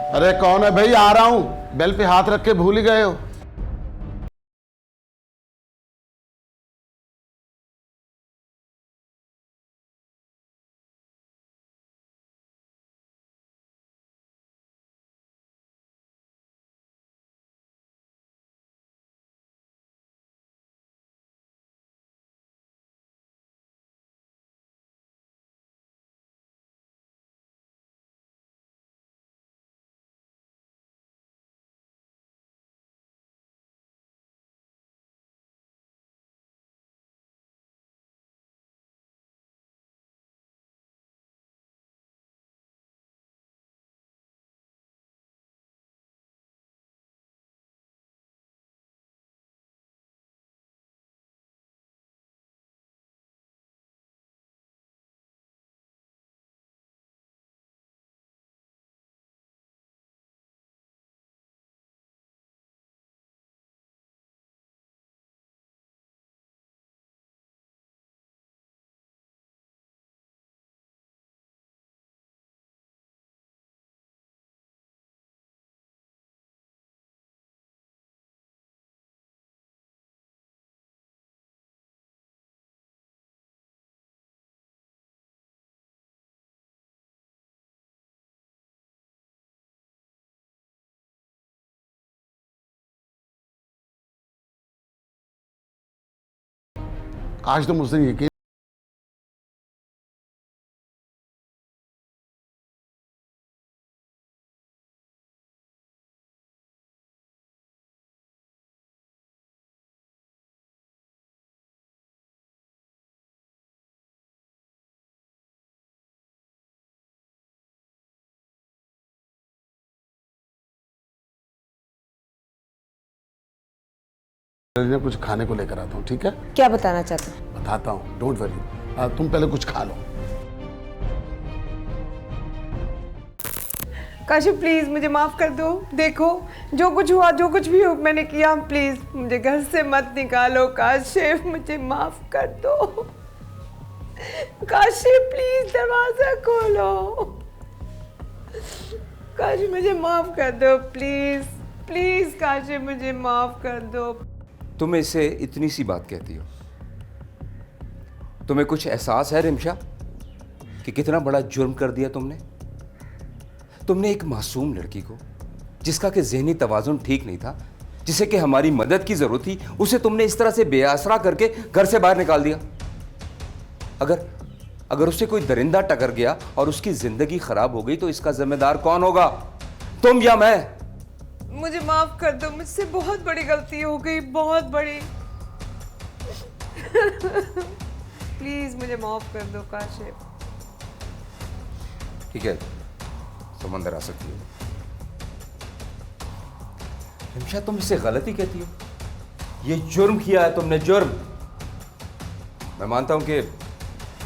अरे कौन है भाई? आ रहा हूं। बेल पे हाथ रख के भूल ही गए हो। आज तो मुझसे यकीन। कुछ खाने को लेकर आता हूँ, ठीक है? क्या बताना चाहते हो? बताता हूँ, डोंट वरी। तुम पहले कुछ खा लो। काशिफ प्लीज मुझे माफ कर दो। देखो जो कुछ हुआ, जो कुछ भी हो मैंने किया, प्लीज मुझे घर से मत निकालो। काशिफ मुझे माफ कर दो। काशिफ प्लीज दरवाजा खोलो। काशिफ मुझे माफ कर दो प्लीज। प्लीज काशिफ मुझे माफ कर दो। तुम इसे इतनी सी बात कहती हो? तुम्हें कुछ एहसास है रिमशा कि कितना बड़ा जुर्म कर दिया तुमने? तुमने एक मासूम लड़की को, जिसका कि ज़हनी तवाज़ुन ठीक नहीं था, जिसे कि हमारी मदद की जरूरत थी, उसे तुमने इस तरह से बेआसरा करके घर से बाहर निकाल दिया। अगर अगर उसे कोई दरिंदा टकर गया और उसकी जिंदगी खराब हो गई तो इसका जिम्मेदार कौन होगा? तुम या मैं? मुझे माफ कर दो, मुझसे बहुत बड़ी गलती हो गई, बहुत बड़ी। प्लीज मुझे माफ कर दो काशिफ। ठीक है, तुम अंदर आ सकती हो। रिमशा तुम इसे गलती कहती हो? ये जुर्म किया है तुमने, जुर्म। मैं मानता हूं कि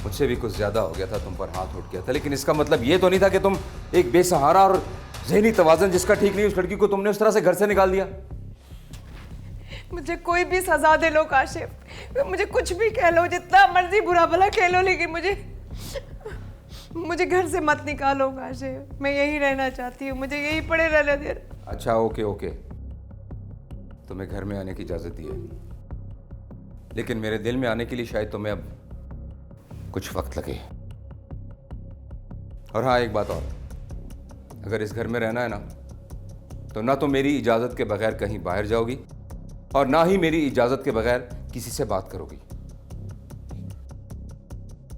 मुझसे भी कुछ ज्यादा हो गया था, तुम पर हाथ उठ गया था, लेकिन इसका मतलब ये तो नहीं था कि तुम एक बेसहारा और ज़हनी तवाज़ुन जिसका ठीक नहीं, उस लड़की को तुमने उस तरह से घर से निकाल दिया। मुझे कोई भी सजा दे लो काशिफ, मुझे कुछ भी कह लो, जितना मर्जी बुरा भला कह लो, लेकिन मुझे घर से मत निकालो काशिफ। मैं यही रहना चाहती हूँ, मुझे यही पड़े रहने दे। अच्छा ओके ओके, तुम्हें घर में आने की इजाज़त दी है, लेकिन मेरे दिल में आने के लिए शायद तुम्हें अब कुछ वक्त लगे। और हाँ, एक बात और, अगर इस घर में रहना है ना, तो ना तो मेरी इजाज़त के बगैर कहीं बाहर जाओगी और ना ही मेरी इजाज़त के बगैर किसी से बात करोगी।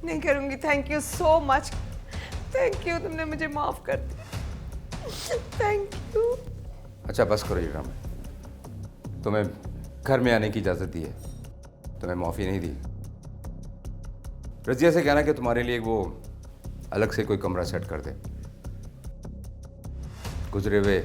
नहीं करूंगी। Thank you so much. Thank you, तुमने मुझे माफ कर दिया। Thank you. अच्छा बस करो ये ड्रामा। तुम्हें घर में आने की इजाज़त दी है, तुम्हें माफ़ी नहीं दी। रजिया से कहना कि तुम्हारे लिए वो अलग से कोई कमरा सेट कर दे। गुजरे हुए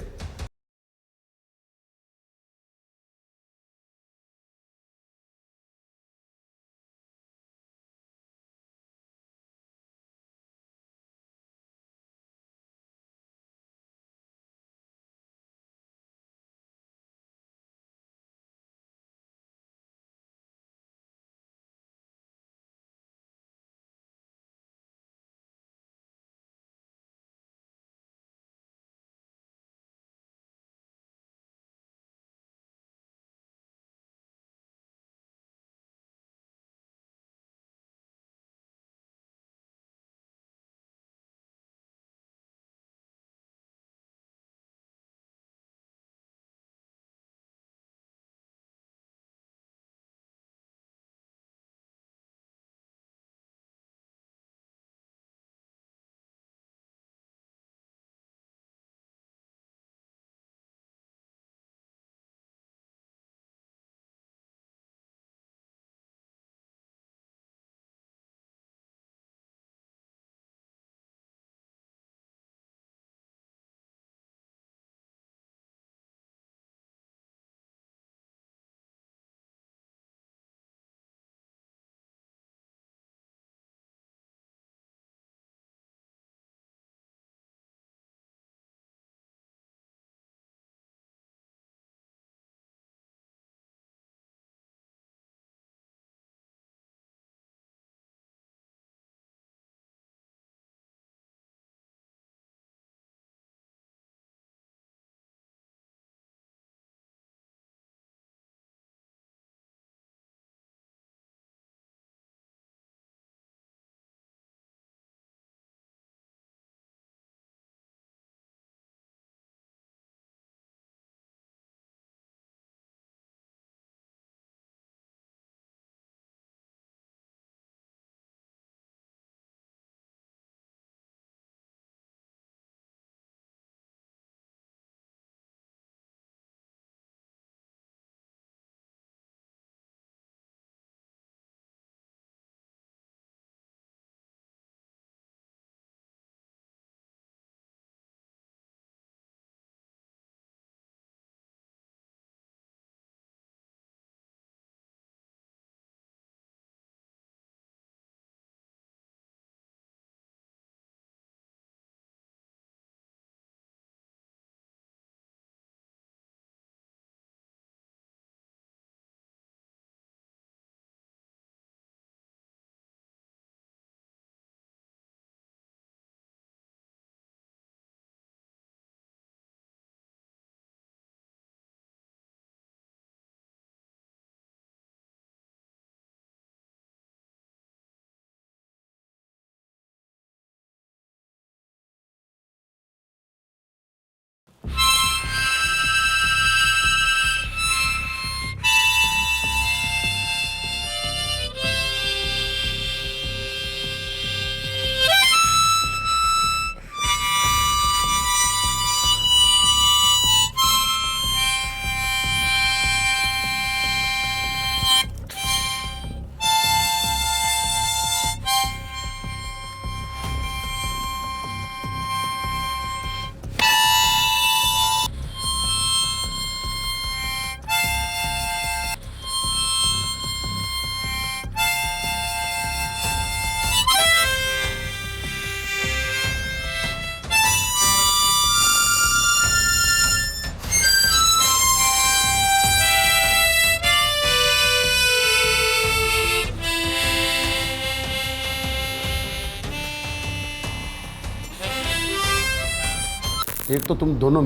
एक तो तुम दोनों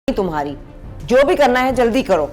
तुम्हारी जो भी करना है जल्दी करो।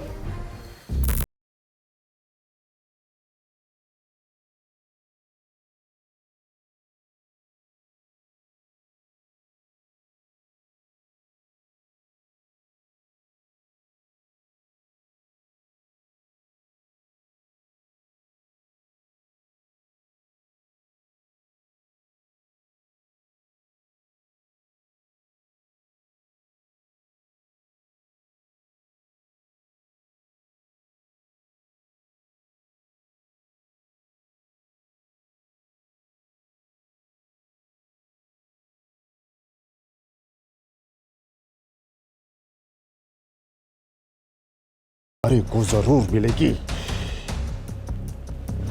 अरे को जरूर मिलेगी,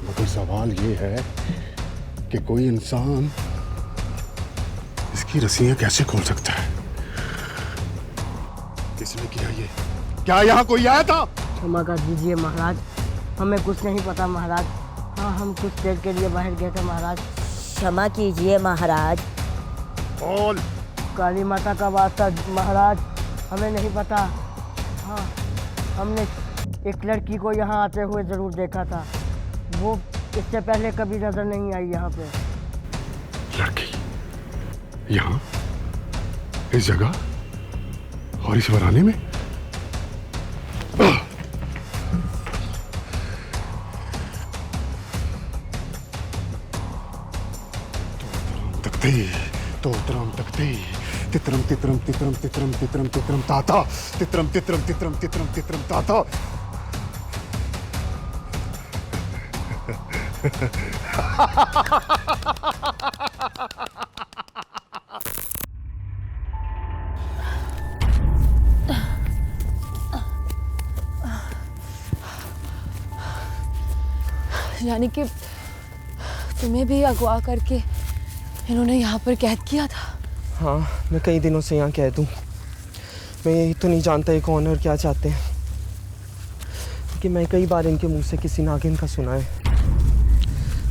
मगर सवाल ये है कि कोई इंसान इसकी रस्सियां कैसे खोल सकता है? किसने किया ये? क्या यहाँ कोई आया था? क्षमा कर दीजिए महाराज, हमें कुछ नहीं पता महाराज। हाँ, हम कुछ देर के लिए बाहर गए थे महाराज। क्षमा कीजिए महाराज। बोल। काली माता का वास्ता महाराज, हमें नहीं पता। हाँ, हमने एक लड़की को यहाँ आते हुए ज़रूर देखा था, वो इससे पहले कभी नज़र नहीं आई यहाँ पे। लड़की यहाँ, इस जगह और इस वराने में? तोतरम तकते तित्रम तित्रम तित्रम तित्रम तित्रम तित्रम ताता तित्रम तित्रम तित्रम तित्रम तित्रम ताता। यानी कि तुम्हें भी अगवा करके इन्होंने यहाँ पर कैद किया था? हाँ, मैं कई दिनों से यहाँ कैद हूँ। मैं यही तो नहीं जानता ये कौन है और क्या चाहते हैं, क्योंकि मैं कई बार इनके मुंह से किसी नागिन का सुना है।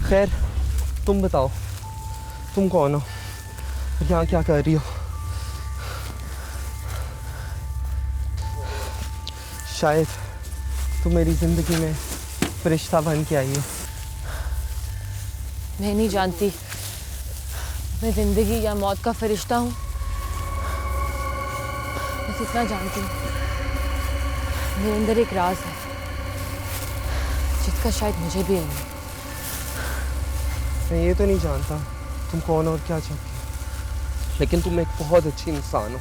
खैर, तुम बताओ, तुम कौन हो और यहाँ क्या कर रही हो? शायद तुम मेरी ज़िंदगी में फरिश्ता बन के आई हो। मैं नहीं जानती मैं जिंदगी या मौत का फरिश्ता हूँ। बस इतना जानती हूँ, मेरे अंदर एक राज है जिसका शायद मुझे भी नहीं। मैं ये तो नहीं जानता तुम कौन हो और क्या चाहती हो, लेकिन तुम एक बहुत अच्छी इंसान हो।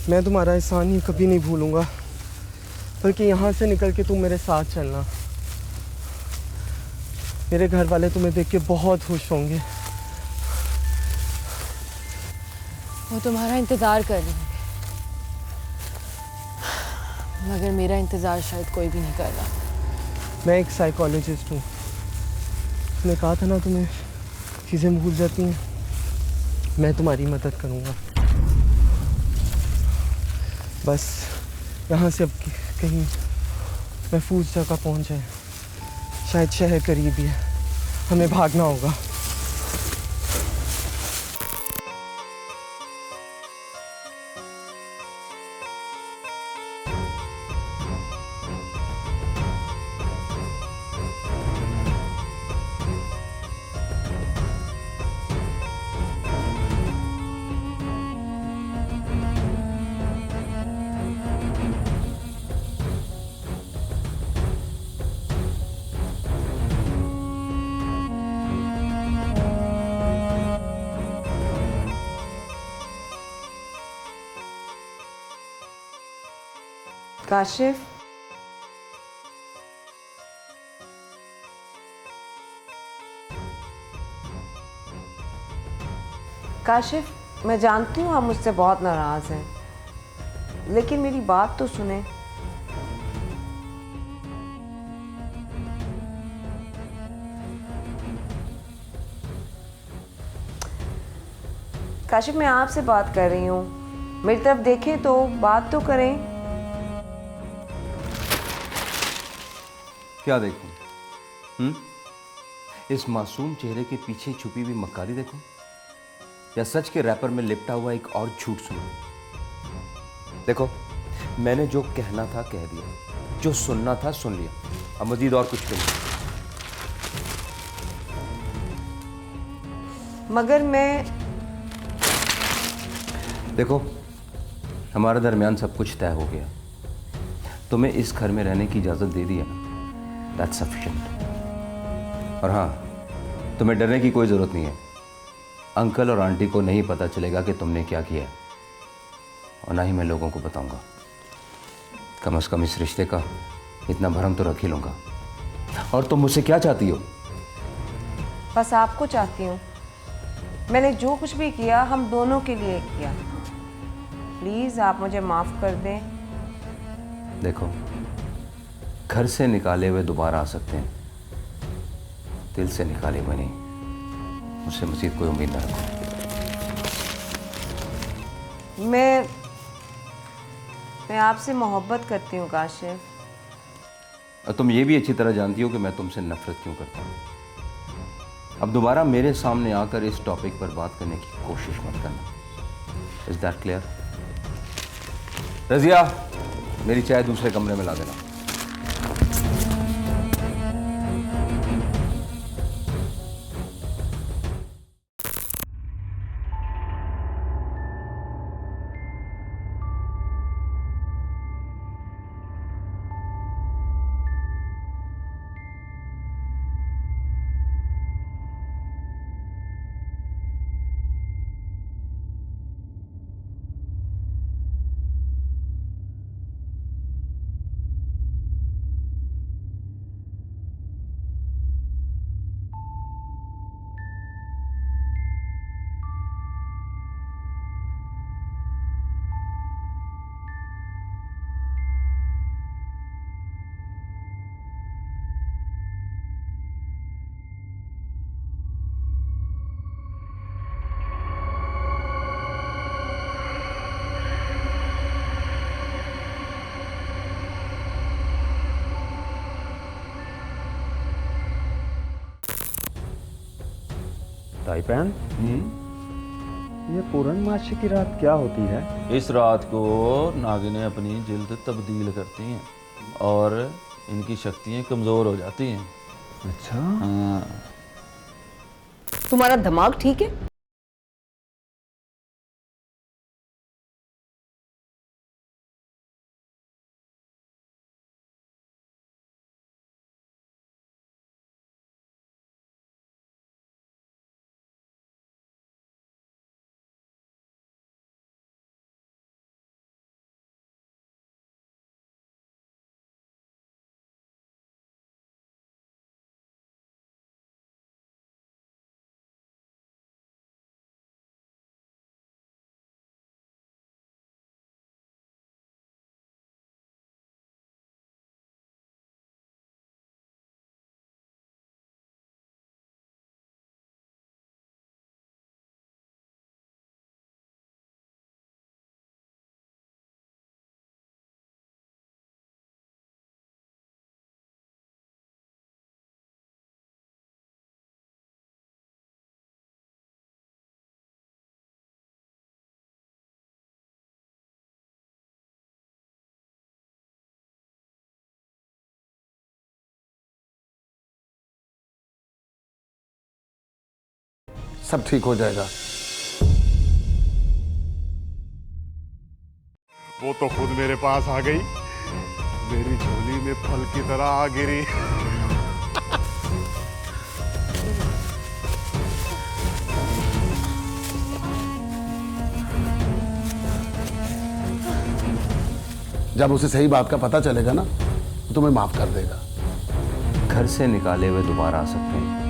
मैं तुम्हारा एहसान ही कभी नहीं भूलूंगा, बल्कि यहाँ से निकल के तुम मेरे साथ चलना। मेरे घर वाले तुम्हें देख के बहुत खुश होंगे। वो तुम्हारा इंतज़ार कर रहे होंगे। मगर मेरा इंतज़ार शायद कोई भी नहीं कर रहा। मैं एक साइकोलॉजिस्ट हूँ। तुमने कहा था ना तुम्हें चीज़ें भूल जाती हैं, मैं तुम्हारी मदद करूँगा। बस यहाँ से अब कहीं महफूज जगह पहुँच जाए। शायद शहर करीब ही है, हमें भागना होगा। काशिफ, काशिफ, मैं जानती हूँ आप मुझसे बहुत नाराज हैं, लेकिन मेरी बात तो सुने। काशिफ, मैं आपसे बात कर रही हूँ, मेरी तरफ देखें तो बात तो करें। क्या देखूं? इस मासूम चेहरे के पीछे छुपी हुई मक्कारी देखूं, या सच के रैपर में लिपटा हुआ एक और झूठ सुनूं? देखो, मैंने जो कहना था कह दिया, जो सुनना था सुन लिया, अब मजीद और कुछ नहीं। मगर मैं देखो, हमारे दरमियान सब कुछ तय हो गया। तुम्हें इस घर में रहने की इजाज़त दे दी है ना, दैट्स सफिशिएंट। और हाँ, तुम्हें डरने की कोई ज़रूरत नहीं है। अंकल और आंटी को नहीं पता चलेगा कि तुमने क्या किया है, और ना ही मैं लोगों को बताऊंगा। कम से कम इस रिश्ते का इतना भरम तो रख ही लूँगा। और तुम मुझसे क्या चाहती हो? बस आपको चाहती हूँ। मैंने जो कुछ भी किया हम दोनों के लिए किया। प्लीज़ आप मुझे माफ़ कर दें। देखो, घर से निकाले हुए दोबारा आ सकते हैं, दिल से निकाले हुए नहीं। मुझसे मज़ीद कोई उम्मीद ना रखो। मैं आपसे मोहब्बत करती हूँ काशिफ। और तुम ये भी अच्छी तरह जानती हो कि मैं तुमसे नफरत क्यों करता हूँ। अब दोबारा मेरे सामने आकर इस टॉपिक पर बात करने की कोशिश मत करना। Is that clear? रजिया, मेरी चाय दूसरे कमरे में ला देना। ताइपैन, ये पूर्णमासी की रात क्या होती है? इस रात को नागिनें अपनी जिल्द तब्दील करती हैं और इनकी शक्तियाँ कमज़ोर हो जाती हैं। अच्छा। हाँ। तुम्हारा दिमाग ठीक है? सब ठीक हो जाएगा। वो तो खुद मेरे पास आ गई, मेरी झोली में फल की तरह आ गिरी। जब उसे सही बात का पता चलेगा ना, तो तुम्हें माफ कर देगा। घर से निकाले हुए दोबारा आ सकते हैं,